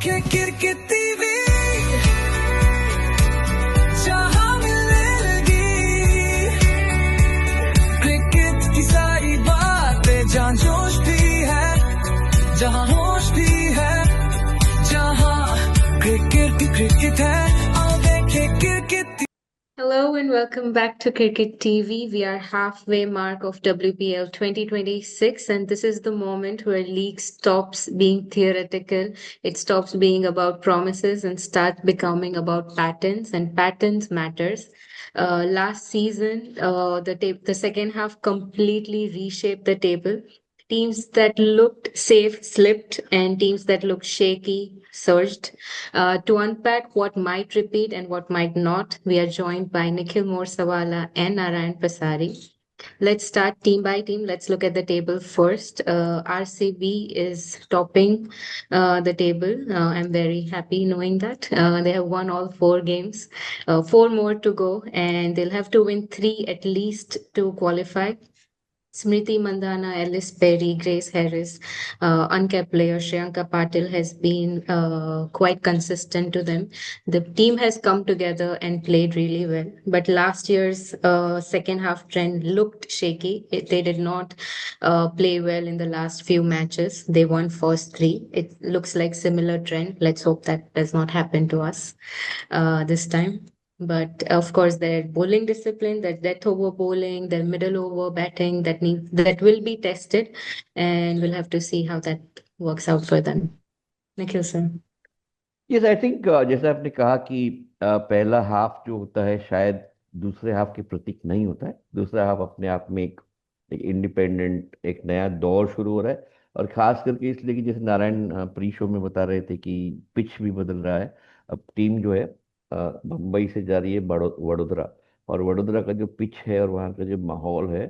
Cricket TV जहां मिलने लगी क्रिकेट की सारी बातें जहां जोश भी है जहां होश भी है जहां क्रिकेट है आओ देखें cricket. Hello and welcome back to Cricket TV. We are halfway mark of WPL 2026 and this is the moment where league stops being theoretical. It stops being about promises and starts becoming about patterns, and patterns matters. Last season, the second half completely reshaped the table. Teams that looked safe slipped, and teams that looked shaky surged. To unpack what might repeat and what might not, we are joined by Nikhil Morsawala and Narayan Pasari. Let's start team by team. Let's look at the table first. RCB is topping the table. I'm very happy knowing that. They have won all four games, four more to go, and they'll have to win three at least to qualify. Smriti Mandhana, Ellis Perry, Grace Harris, uncapped player Shriyanka Patil has been quite consistent to them. The team has come together and played really well. But last year's second half trend looked shaky. They did not play well in the last few matches. They won first three. It looks like similar trend. Let's hope that does not happen to us this time. But of course, their bowling discipline, their death over bowling, their middle over batting, that will be tested, and we'll have to see how that works out for them. Nikhil sir. Yes I think जैसा आपने कहा कि पहला half जो होता है शायद दूसरे हाफ के प्रतीक नहीं होता है। दूसरा हाफ अपने आप में एक इंडिपेंडेंट एक नया दौर शुरू हो रहा है, और खास करके इसलिए कि जैसे नारायण प्री शो में बता रहे थे कि पिच भी बदल रहा है। अब टीम जो है मुंबई से जा रही है वडोदरा, और वडोदरा का जो पिच है और वहाँ का जो माहौल है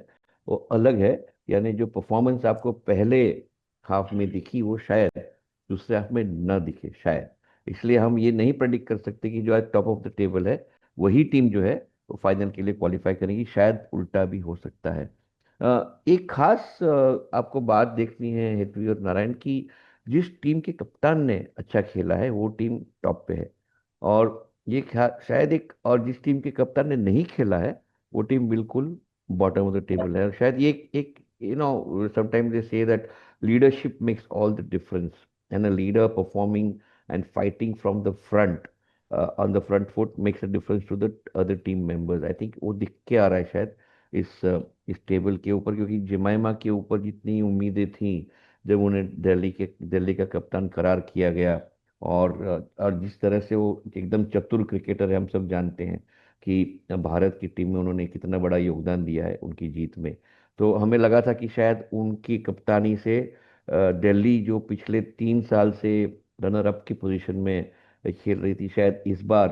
वो अलग है। यानी जो परफॉर्मेंस आपको पहले हाफ में दिखी वो शायद दूसरे हाफ में न दिखे शायद। इसलिए हम ये नहीं प्रेडिक्ट कर सकते कि जो आज टॉप ऑफ द टेबल है वही टीम जो है वो फाइनल के लिए क्वालिफाई करेगी, शायद उल्टा भी हो सकता है। एक खास आपको बात देखनी है हेतवी और नारायण की, जिस टीम के कप्तान ने अच्छा खेला है वो टीम टॉप पे है, और ये शायद एक, और जिस टीम के कप्तान ने नहीं खेला है वो टीम बिल्कुल बॉटम ऑफ द टेबल है। और शायद ये एक sometimes they say that leadership makes all the difference, and a leader performing and fighting from the front on the front foot makes a difference to the other team members. I think वो दिख के आ रहा है शायद इस table के ऊपर, क्योंकि जिमाइमा के ऊपर जितनी उम्मीदें थी जब उन्हें दिल्ली का कप्तान करार किया गया, और जिस तरह से वो एकदम चतुर क्रिकेटर है, हम सब जानते हैं कि भारत की टीम में उन्होंने कितना बड़ा योगदान दिया है उनकी जीत में। तो हमें लगा था कि शायद उनकी कप्तानी से दिल्ली जो पिछले 3 साल से रनर अप की पोजीशन में खेल रही थी शायद इस बार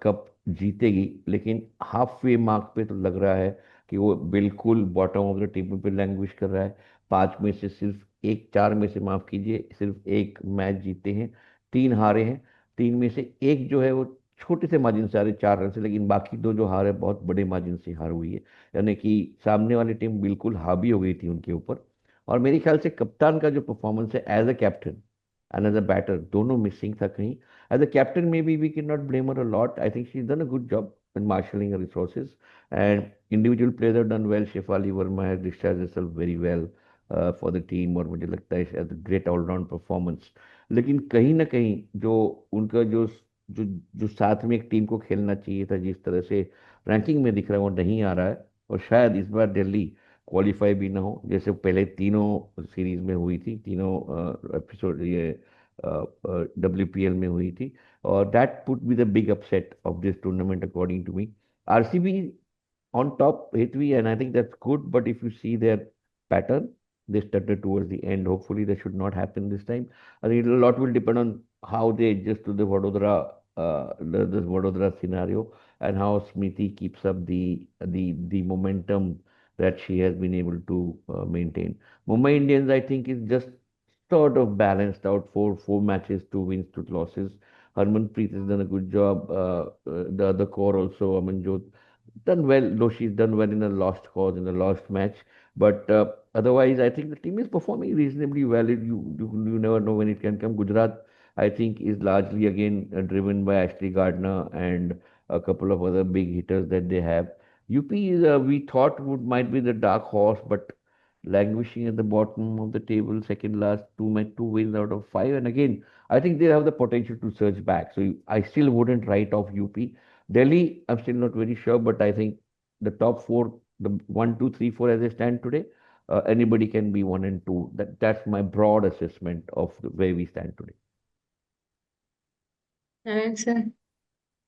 कप जीतेगी। लेकिन हाफ वे मार्क पे तो लग रहा है कि वो बिल्कुल बॉटम ऑफ द टेबल पे लैंग्विश कर रहा है। 5 में से सिर्फ एक, 4 में से माफ कीजिए, सिर्फ एक मैच जीते हैं, 3 हारे हैं। 3 में से एक जो है वो छोटे से मार्जिन से हारे, 4 रन से, लेकिन बाकी दो जो हार है बहुत बड़े मार्जिन से हार हुई है। यानी कि सामने वाली टीम बिल्कुल हावी हो गई थी उनके ऊपर। और मेरे ख्याल से कप्तान का जो परफॉर्मेंस है as a captain and as a batter, दोनों मिसिंग था कहीं। As a captain, maybe we cannot blame her a lot. I think she's done a good job in marshalling her resources, and individual players have done well. Shefali Verma has discharged herself very well for the team, और मुझे लगता है as a great all-round performance। लेकिन कहीं ना कहीं जो उनका जो जो साथ में एक टीम को खेलना चाहिए था, जिस तरह से रैंकिंग में दिख रहा है वो नहीं आ रहा है, और शायद इस बार दिल्ली क्वालिफाई भी ना हो जैसे पहले तीनों सीरीज में हुई थी, तीनों एपिसोड ये WPL में हुई थी। और that put be the big upset of this tournament according to me. RCB on top, Hetvi, and I think that's good. But if you see their pattern, they started towards the end. Hopefully, that should not happen this time. I think a lot will depend on how they adjust to the the Vadodara scenario, and how Smriti keeps up the momentum that she has been able to maintain. Mumbai Indians, I think, is just sort of balanced out, four matches, 2 wins, 2 losses. Harmanpreet has done a good job. The other core also, Amanjot, done well, though she's done well in a lost cause, in a lost match. But otherwise, I think the team is performing reasonably well. You never know when it can come. Gujarat I think is largely again driven by Ashley Gardner and a couple of other big hitters that they have. UP is we thought would might be the dark horse, but languishing at the bottom of the table, second last, two wins out of five. And again, I think they have the potential to surge back. So I still wouldn't write off UP. Delhi, I'm still not very sure, but I think the top four, the one, two, three, four as they stand today, anybody can be one and two. That's my broad assessment of the way we stand today. And sir,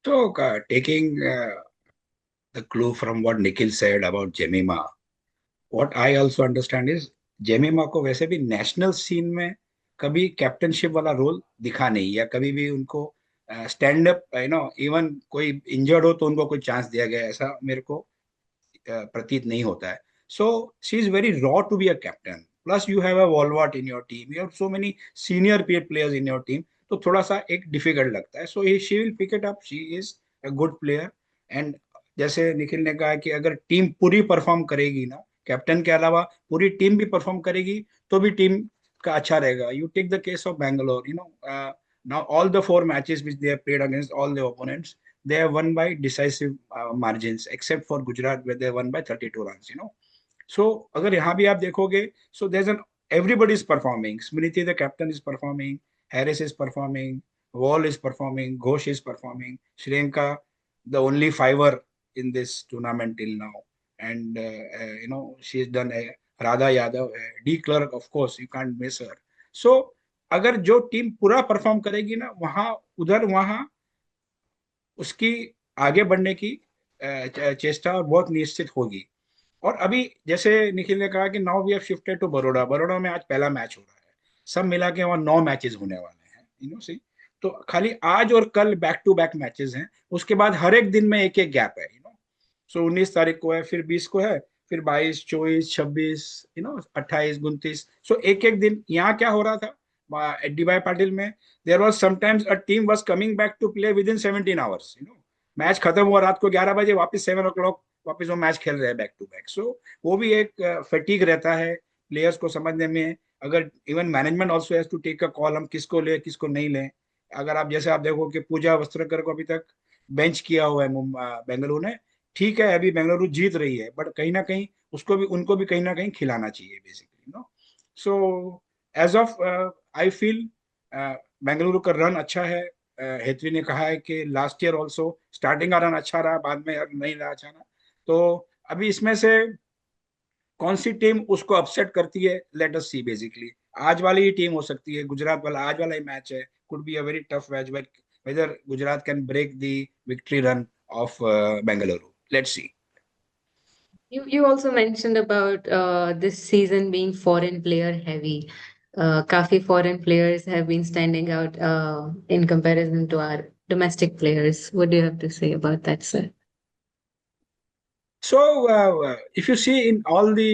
So, taking the clue from what Nikhil said about Jemima, what I also understand is Jemima को वैसे भी national scene में कभी captainship वाला role दिखा नहीं, या कभी भी उनको स्टैंड अप इवन कोई इंजर्ड हो तो उनको कोई चांस दिया गया ऐसा मेरे को प्रतीत नहीं होता है. So she is very raw to be a captain. Plus you have a Wolvaardt in your team, you have so many senior players in your team, तो थोड़ा सा एक डिफिकल्ट लगता है. So she will pick it up, she is a good player. And जैसे निखिल ने कहा कि अगर टीम पूरी परफॉर्म करेगी ना, कैप्टन के अलावा पूरी टीम भी परफॉर्म करेगी तो भी टीम का अच्छा रहेगा. You take the case of Bangalore, now all the four matches which they have played against all the opponents, they have won by decisive margins, except for Gujarat where they won by 32 runs. So अगर यहाँ भी आप देखोगे, so there's an everybody is performing. Smriti the captain is performing, Harris is performing, Wall is performing, Ghosh is performing, Shriyanka the only fiver in this tournament till now, and she's done a Radha Yadav, D Clerk, of course you can't miss her. So अगर जो team पूरा perform करेगी ना, वहां उसकी आगे बढ़ने की चेष्टा और बहुत निश्चित होगी. और अभी जैसे निखिल ने कहा कि now we have shifted to Baroda. Baroda में आज पहला मैच हो रहा है, सब मिला के वहां 9 मैचेस होने वाले हैं, सी. तो खाली आज और कल बैक टू बैक मैचेस हैं, उसके बाद हर एक दिन में एक एक गैप है. सो 19 तारीख को है, फिर 20 को है, फिर 22, 24, 26, 28, 29. सो एक एक दिन. यहाँ क्या हो रहा था DY पाटिल में, there was sometimes a team was coming back to play within 17 hours. Match खत्म हुआ रात को 11 बजे, वापस 7 o'clock वापस वो मैच खेल रहे हैं बैक टू बैक. सो वो भी एक फटीग रहता है प्लेयर्स को समझने में. अगर even management also has to take a call, हम किसको ले किसको नहीं लें. अगर आप जैसे आप देखो कि पूजा वस्त्रकर को अभी तक बेंच किया हुआ है बेंगलुरु ने. ठीक है, अभी बेंगलुरु जीत रही है, बट कहीं ना कहीं उनको भी कहीं ना कहीं खिलाना चाहिए basically. So as of I feel Bengaluru का रन अच्छा है. हेत्री ने कहा है कि लास्ट ईयर ऑल्सो स्टार्टिंग का रन अच्छा रहा, बाद में नहीं रहा अच्छा ना. तो अभी इसमें से कौन सी टीम उसको अपसेट करती है, लेट अस सी. बेसिकली आज वाली ही टीम हो सकती है, गुजरात वाला आज वाला ही मैच है. Could be a very tough match, but whether Gujarat can break the victory run of Bengaluru, let's see. you also mentioned about this season being foreign player heavy. Kafi foreign players have been standing out in comparison to our domestic players. What do you have to say about that, sir? So if you see in all the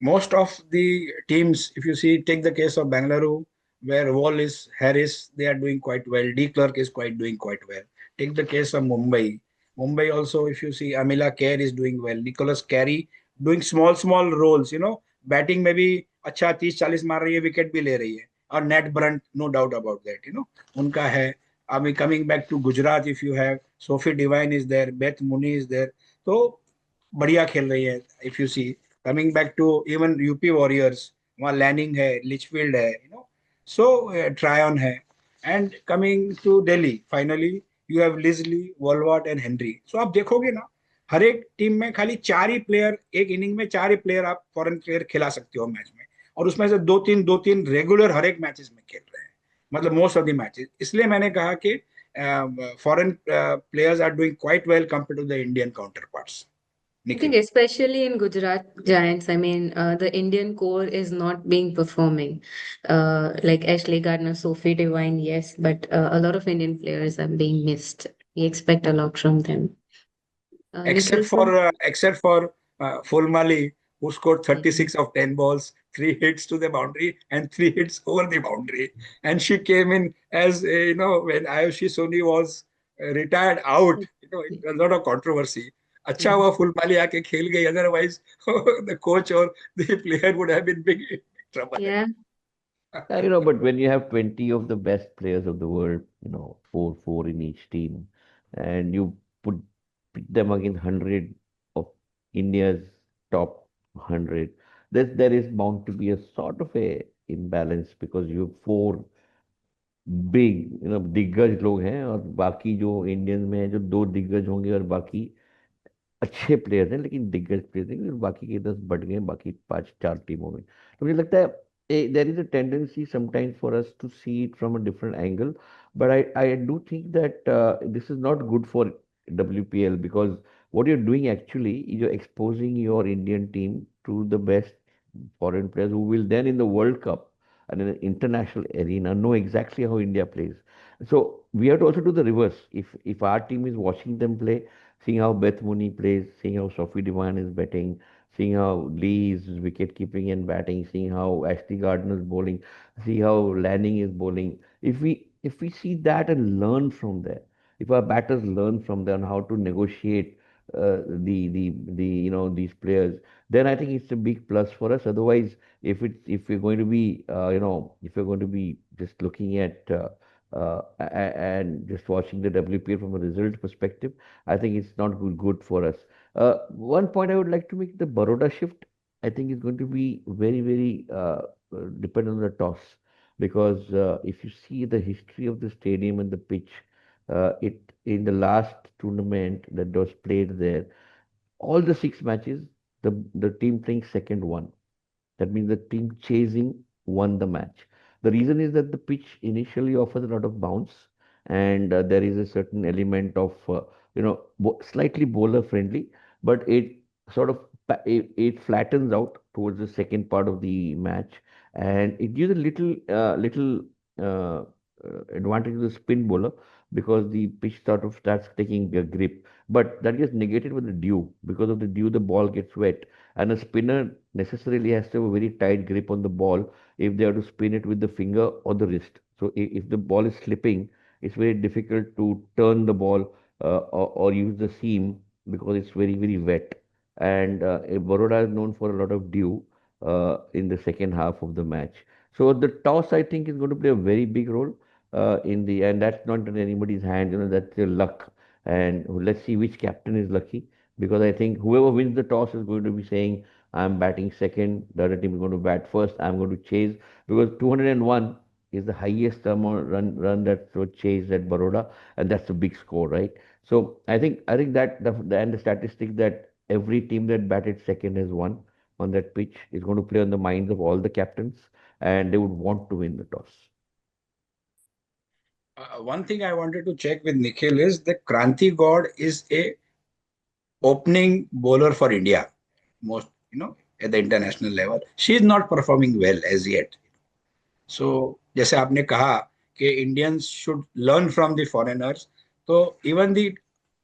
most of the teams, if you see, take the case of Bangalore, where Wall is Harris, they are doing quite well. D Clerk is doing quite well. Take the case of Mumbai. Mumbai also, if you see, Amila Kerr is doing well. Nicholas Carey doing small roles. Batting में भी अच्छा 30-40 मार रही है, wicket भी ले रही है. और Nat Brunt, no doubt about that, उनका है. I mean, coming back to Gujarat, if you have Sophie Devine is there, Beth Mooney is there, तो बढ़िया खेल रही है. If you see, coming back to even UP Warriors, वहाँ Lanning है, Litchfield है, सो ट्रायन है. And coming to Delhi, finally you have Lizelle, Wolvaardt and Henry. So आप देखोगे ना, हर एक टीम में खाली 4 ही प्लेयर, एक इनिंग में 4 ही प्लेयर आप फॉरेन प्लेयर खिला सकते हो मैच में, और उसमें से दो तीन रेगुलर हर एक मैचेस में खेल रहे हैं, मतलब मोस्ट ऑफ द मैचेस. इसलिए मैंने कहा कि foreign players are doing quite well compared to the Indian counterparts. I think especially in Gujarat Giants, I mean, the Indian core is not being performing. Like Ashley Gardner, Sophie Devine, yes, but a lot of Indian players are being missed. We expect a lot from them. Except for Fulmali, who scored 36 of 10 balls, 3 hits to the boundary and 3 hits over the boundary. And she came in as, when Ayushi Soni was retired out, it was a lot of controversy. अच्छा हुआ फुलमाली आके खेल गई, otherwise the coach or the player would have been big trouble. Yeah. Yeah, but when you have 20 of the best players of the world, four in each team, and you put pit them against 100 of India's top 100, there is bound to be a sort of a imbalance because you have four big, दिग्गज लोग हैं और बाकी जो Indians में हैं जो दो दिग्गज होंगे और बाकी अच्छे प्लेयर्स हैं लेकिन दिग्गज प्लेयर्स नहीं क्योंकि बाकी के 10 बढ़ गए बाकी पांच चार टीमों में तो मुझे लगता है there is a tendency sometimes for us to see it from a different angle but I do think that this is not good for WPL because what you're doing actually is you're exposing your Indian team to the best foreign players who will then in the World Cup and in the international arena know exactly how India plays. So we have to also do the reverse. If our team is watching them play, seeing how Beth Mooney plays, seeing how Sophie Devine is batting, seeing how Lee is wicket keeping and batting, seeing how Ashley Gardner is bowling, see how Lanning is bowling. If we see that and learn from there, if our batters learn from there on how to negotiate these players, then I think it's a big plus for us. Otherwise, if we're going to be if we're going to be just looking at and just watching the WPL from a result perspective, I think it's not good for us. One point I would like to make: the Baroda shift, I think, is going to be very, very dependent on the toss because if you see the history of the stadium and the pitch, it in the last tournament that was played there, all the six matches, the team playing second won. That means the team chasing won the match. The reason is that the pitch initially offers a lot of bounce, and there is a certain element of slightly bowler friendly, but it sort of it flattens out towards the second part of the match, and it gives a little uh, advantage to the spin bowler because the pitch sort of starts taking a grip. But that gets negated with the dew. Because of the dew, the ball gets wet, and a spinner necessarily has to have a very tight grip on the ball if they have to spin it with the finger or the wrist. So if the ball is slipping, it's very difficult to turn the ball or use the seam because it's very, very wet. And Baroda is known for a lot of dew in the second half of the match. So the toss, I think, is going to play a very big role and that's not in anybody's hand. That's your luck. And let's see which captain is lucky because I think whoever wins the toss is going to be saying, I'm batting second, the other team is going to bat first, I'm going to chase because 201 is the highest amount run that was chased at Baroda, and that's a big score, right? So I think that and the statistic that every team that batted second has won on that pitch is going to play on the minds of all the captains, and they would want to win the toss. One thing I wanted to check with Nikhil is that Kranti God is a opening bowler for India, most at the international level. She is not performing well as yet. So जैसे आपने कहा कि Indians should learn from the foreigners, so even the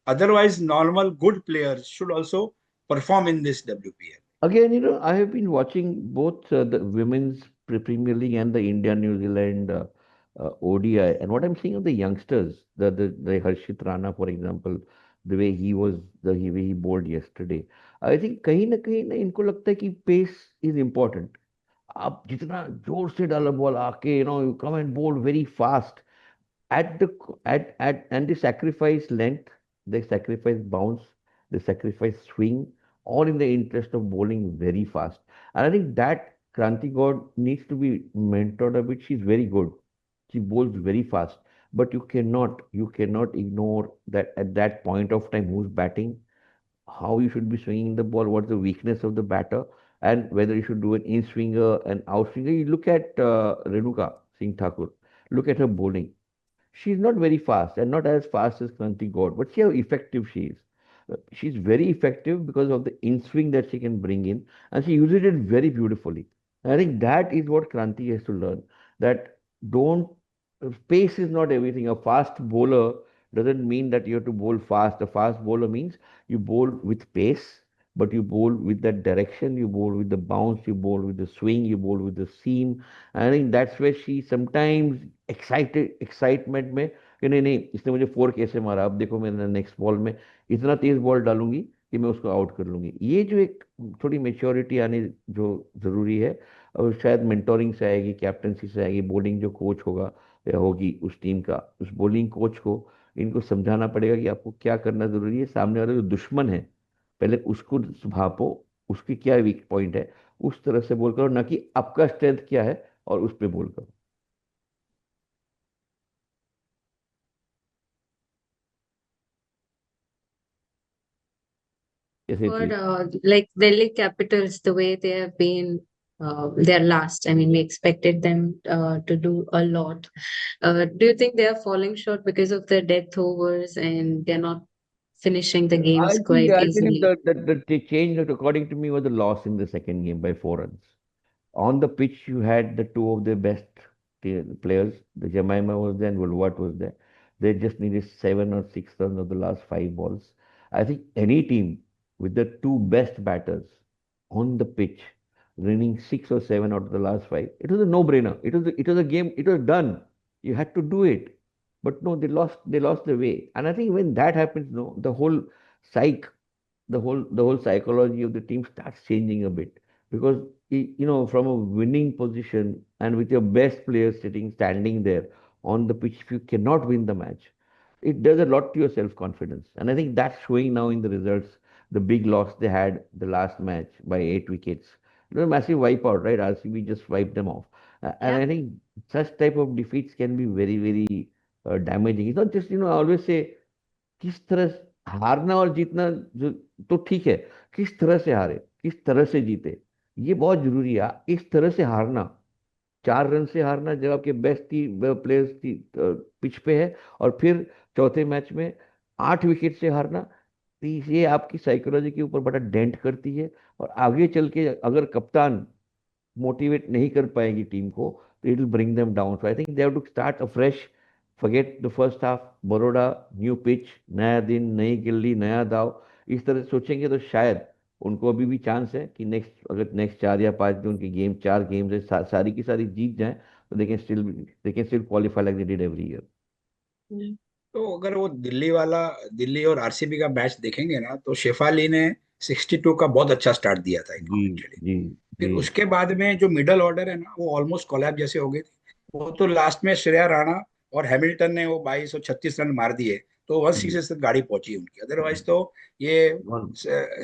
otherwise normal good players should also perform in this WPL. Again, I have been watching both the women's Premier League and the India New Zealand ODI, and what I'm seeing of the youngsters, the Harshit Rana, for example, the way the way he bowled yesterday, I think कहीं ना इनको लगता है कि pace is important. आप जितना जोर से डालो बॉल आके you come and bowl very fast at the at and they sacrifice length, they sacrifice bounce, they sacrifice swing, all in the interest of bowling very fast. And I think that Kranti God needs to be mentored a bit. She's very good. She bowls very fast, but you cannot ignore that at that point of time who's batting, how you should be swinging the ball, what's the weakness of the batter, and whether you should do an in swinger and out swinger. You look at Renuka Singh Thakur. Look at her bowling. She's not very fast and not as fast as Kranti God, but see how effective she is. She's very effective because of the in swing that she can bring in, and she uses it very beautifully. And I think that is what Kranti has to learn. That don't pace is not everything. A fast bowler doesn't mean that you have to bowl fast. A fast bowler means you bowl with pace, but you bowl with that direction, you bowl with the bounce, you bowl with the swing, you bowl with the seam. I think that's where she sometimes excitement में कि नहीं नहीं इसने मुझे four कैसे मारा, अब देखो मैं नेक्स्ट बॉल में इतना तेज बॉल डालूंगी कि मैं उसको आउट कर लूंगी। ये जो एक थोड़ी मेच्योरिटी आने जो जरूरी है, और शायद मेंटोरिंग से आएगी, कैप्टनसी से आएगी, बॉलिंग जो कोच होगा या होगी उस टीम का, उस बॉलिंग कोच को इनको समझाना पड़ेगा कि आपको क्या करना जरूरी है, सामने वाला जो दुश्मन है पहले उसको भापो, उसकी क्या वीक पॉइंट है, उस तरह से बोल करो, ना कि आपका स्ट्रेंथ क्या है और उस पर बोल करो। कैसे For थी? like Delhi Capitals, the way they have been, they're last. I mean, we expected them to do a lot. Do you think they are falling short because of the death overs and they're not finishing the games quite I believe easily? the change, according to me, was the loss in the second game by 4 runs. On the pitch, you had the two of their best players. The Jemima was there and Woolward was there. They just needed 7 or 6 runs of the last 5 balls. I think any team with the two best batters on the pitch, winning 6 or 7 out of the last five, it was a no-brainer. It was a game. It was done. You had to do it. But no, they lost. They lost the way. And I think when that happens, no, the whole psyche, the whole psychology of the team starts changing a bit, because from a winning position and with your best players standing there on the pitch, if you cannot win the match, it does a lot to your self confidence, and I think that's showing now in the results. The big loss they had the last match by 8 wickets, it was a massive wipeout, right? RCB just wiped them off. And Yeah. I think such type of defeats can be very, very damaging. It's not just, I always say, किस तरह हारना और जीतना जो तो ठीक है, किस तरह से हारे, किस तरह से जीते, ये बहुत जरूरी है। इस तरह से हारना, 4 रन से हारना जब आपके बेस्ट प्लेयर्स की पिच पे है, और फिर चौथे मैच में 8 विकेट से हारना, तो ये आपकी साइकोलॉजी के ऊपर बड़ा डेंट करती है। और आगे चल के अगर कप्तान मोटिवेट नहीं कर पाएगी टीम को, तो it will bring them down. So I think they have to start afresh, forget the first half, Baroda, new pitch, नया दिन, नई गिल्ली, नया दाव, इस तरह से सोचेंगे तो शायद उनको अभी भी चांस है कि नेक्स्ट 4 या 5 दिन उनकी चार गेम्स है, सारी की सारी जीत जाए, तो they can still qualify like they did every year. Mm. तो अगर वो दिल्ली और आरसीबी का मैच देखेंगे ना, तो शेफाली ने 62 का बहुत अच्छा स्टार्ट दिया था जी, इनको एक्चुअली। जी, फिर जी, उसके बाद में जो मिडल ऑर्डर है ना, वो ऑलमोस्ट कोलैप्स जैसे हो गई थी। वो तो लास्ट में श्रेया राणा और हैमिल्टन ने वो 2236 रन मार दिए, तो 166 तक गाड़ी पहुंची उनकी। अदरवाइज तो ये वन,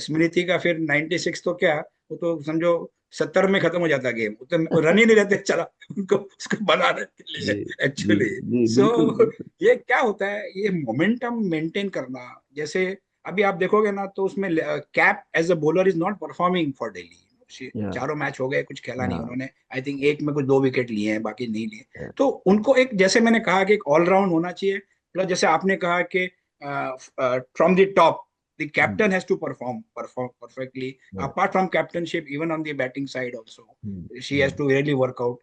स्मृति का फिर 96 तो क्या, वो तो समझो 70 में खत्म हो जाता गेम। वो तो रन ही नहीं रहते चला उनको उसको बनाने के लिए जी, जी, एक्चुअली। जी, सो बिल्कुल, बिल्कुल। ये क्या होता है, ये मोमेंटम मेंटेन करना। जैसे अभी आप देखोगे ना, तो उसमें Kapp as a bowler is not performing for Delhi. या, चारों मैच हो गए, कुछ खेला नहीं हाँ, उन्होंने। आई थिंक एक में कुछ 2 विकेट लिए हैं, बाकी नहीं लिए। या, तो उनको एक, जैसे मैंने कहा कि एक ऑलराउंड होना चाहिए। प्लस जैसे आपने कहा कि from the top the hmm, captain has to perform perfectly. Yeah, apart from captaincy, even on the batting side hmm, also she has hmm. To really work out.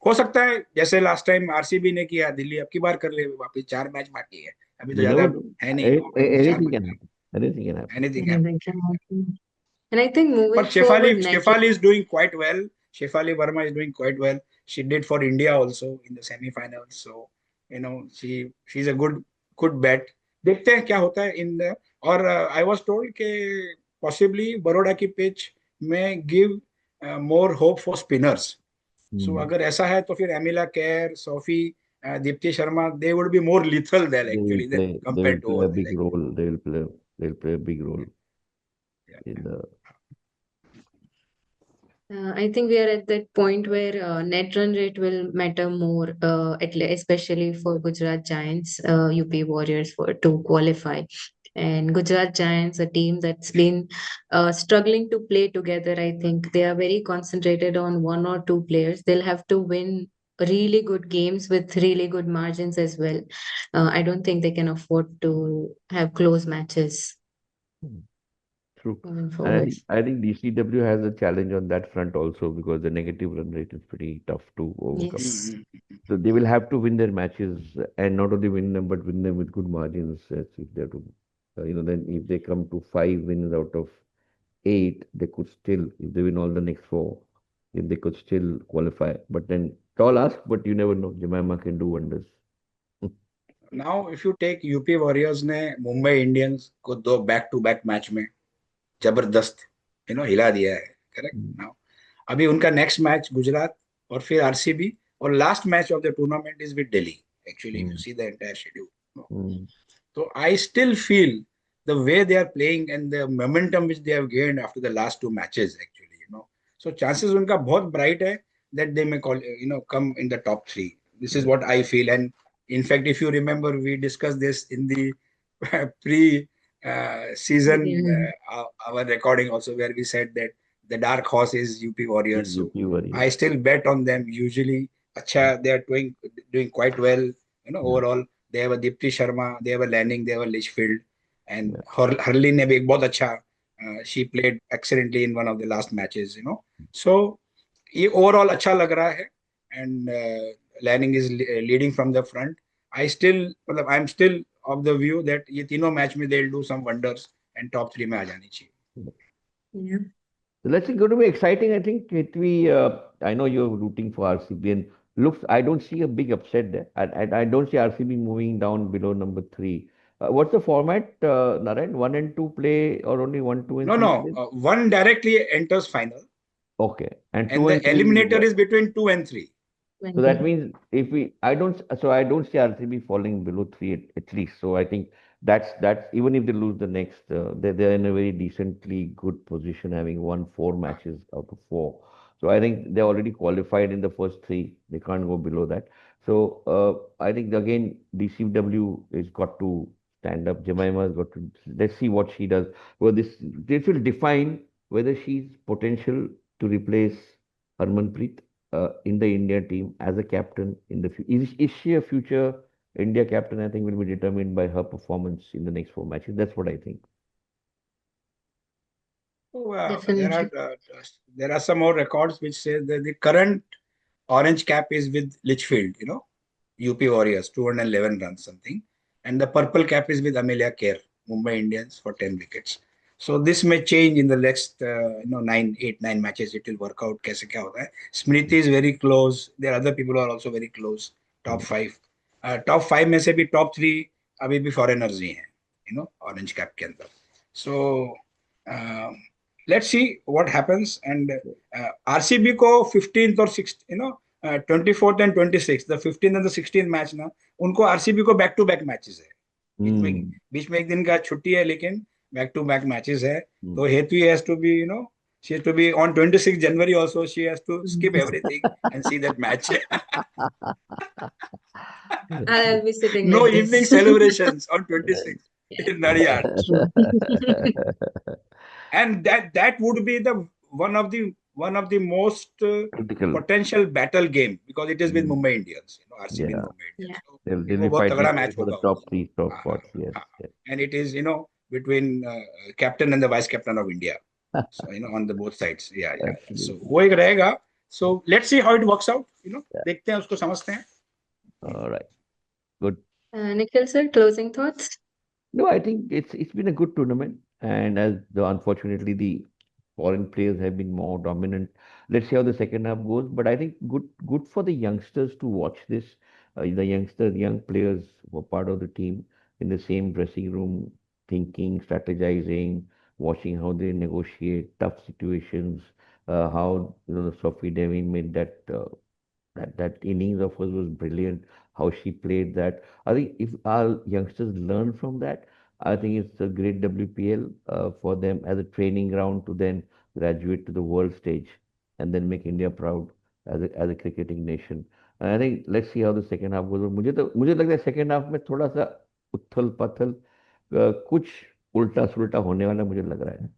हो सकता है जैसे लास्ट टाइम आरसीबी ने किया, दिल्ली अब की बार कर ले वापस। 4 मैच बाकी है, अभी तो You never ज्यादा know. है नहीं, चार Anything पांच can happen. Anything can happen. Anything है। Anything can happen. And I think But moving forward, Nike. Shefali is doing quite well. Shefali Verma is doing quite well. She did for India also in the semi-finals. So she's a good bet. देखते हैं क्या होता है in the. और I was told के possibly Baroda की pitch में give more hope for spinners. So Hmm. अगर ऐसा है तो फिर Amelia Kerr, Sophie, Deepti Sharma, they would be more lethal there They will actually then play. They compare will to play over a there big role. They will play. They'll play a big role in the. I think we are at that point where net run rate will matter more, especially for Gujarat Giants, UP Warriors to qualify. And Gujarat Giants, a team that's been struggling to play together, I think they are very concentrated on one or two players. They'll have to win really good games with really good margins as well. I don't think they can afford to have close matches True. moving And I forward. think I think DCW has a challenge on that front also, because the negative run rate is pretty tough to overcome. Yes. So they will have to win their matches, and not only win them, but win them with good margins. As if they're to, then if they come to 5 wins out of 8, they could still, if they win all the next four, if they could still qualify. But then, tall ask, but you never know. Jemima can do wonders. Now if you take UP Warriors ने Mumbai Indians को 2 back to back match में जबरदस्त हिला दिया है। Correct. Now अभी उनका next match Gujarat और फिर आरसीबी, और last match of the tournament is with Delhi actually if you mm, see the entire schedule. mm, So I still feel the way they are playing and the momentum which they have gained after the last two matches, actually. So chances unka bahut bright hai that they may come in the top three. This is yeah, what I feel. And in fact, if you remember, we discussed this in the pre season Yeah, our recording also, where we said that the dark horse is UP is Warriors. So UP I Warriors. still bet on them usually. Acha, they are doing quite well, Yeah, overall. They have a Dipti Sharma, they have a Lanning, they have a Litchfield, and yeah, Hurley ने भी एक बहुत अच्छा, she played excellently in one of the last matches. So ये overall अच्छा लग रहा है, and Lanning is leading from the front. I'm still of the view that ये तीनों match में they'll do some wonders and top three में आ जानी चाहिए. yeah. yeah. So that's going to be exciting. I think I know you're rooting for RCB and I don't see a big upset there. I don't see RCB moving down below number three. What's the format, Narayan? One and two play or only one, two, and No, three no, play? one directly enters final, Okay. And and two the and three, eliminator what? is between 2 and 3. So that 20. means if we, I don't see RCB falling below three at least. So I think that's even if they lose the next, they're in a very decently good position, having won four matches out of four. So I think they're already qualified in the first three. They can't go below that. So I think again DCW has got to stand up. Jemima has got to. Let's see what she does. Well, this will define whether she's potential to replace Harmanpreet in the India team as a captain in the future. Is she a future India captain? I think will be determined by her performance in the next four matches. That's what I think. So Definitely. there are some more records which say that the current orange cap is with Litchfield, UP Warriors, 211 runs something, and the purple cap is with Amelia Kerr, Mumbai Indians, for 10 wickets. So this may change in the next 9 matches. It will work out. कैसे क्या होता है? Smriti is very close. There are other people who are also very close. Top Mm. five. Top five में से भी top three अभी भी foreigners ही हैं, orange cap के अंदर. So uh, let's see what happens. And RCB को 15th और 6th, 24th and 26th, the 15th and the 16th match ना, उनको आरसीबी को बैक टू बैक मैचेस है. बीच में Mm. बीच में एक दिन का छुट्टी है, लेकिन बैक टू बैक मैचेस है. Mm. तो हेतु has to be, she has to be on 26 January also. She has to skip everything and see that match. I'll be sitting No with evening this. celebrations on 26 Yeah, in Nadiad. true. And that would be the one of the most Critical. potential battle game, because it is with Mm. Mumbai Indians, RCB and Yeah, Mumbai Indians. Yeah. So they'll वो be बहुत fighting तगड़ा match for the होगा top उसका. three, top हाँ, spots. Yes, हाँ. yes. And it is between captain and the vice captain of India. So on the both sides. Yeah, yeah, yeah. So Absolutely. वो एक रहेगा. So let's see how it works out. Yeah. देखते हैं, उसको समझते हैं. All right. Good. Nikhil sir, closing thoughts? No, I think it's been a good tournament, and unfortunately the foreign players have been more dominant. Let's see how the second half goes. But I think good for the youngsters to watch this. Young players were part of the team in the same dressing room, thinking, strategizing, watching how they negotiate tough situations. How Sophie Devine made that innings of hers was brilliant. How she played that. I think if our youngsters learn from that, I think it's a great WPL for them as a training ground to then graduate to the world stage and then make India proud as a cricketing nation. And I think let's see how the second half goes. मुझे लगता है second half में थोड़ा सा उथल पथल कुछ उल्टा सुल्टा होने वाला मुझे लग रहा है.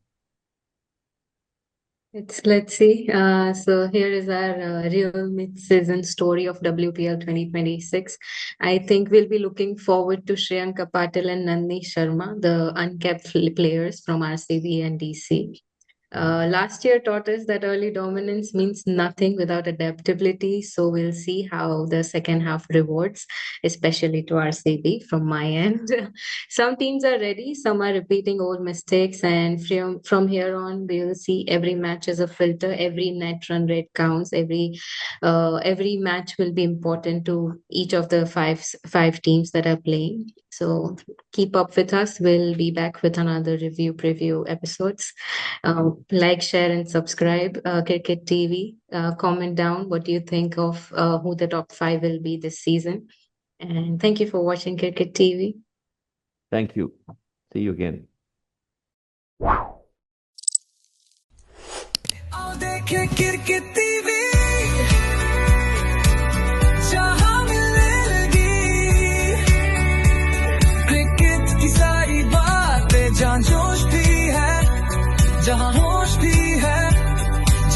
Let's see. So here is our real mid-season story of WPL 2026. I think we'll be looking forward to Shreyanka Patil and Nandini Sharma, the uncapped players from RCB and DC. Last year taught us that early dominance means nothing without adaptability. So we'll see how the second half rewards, especially to RCB from my end. Some teams are ready, some are repeating old mistakes, and from here on, we'll see every match as a filter. Every net run rate counts. Every match will be important to each of the five teams that are playing. So keep up with us. We'll be back with another review preview episodes. like, share, and subscribe Cricket TV. Comment down what you think of who the top five will be this season. And thank you for watching Cricket TV. Thank you. See you again. आओ देखे cricket TV जहां मिलेगी cricket की सारी बातें जहां जोश भी है जहां होश भी है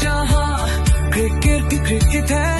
जहां क्रिकेट है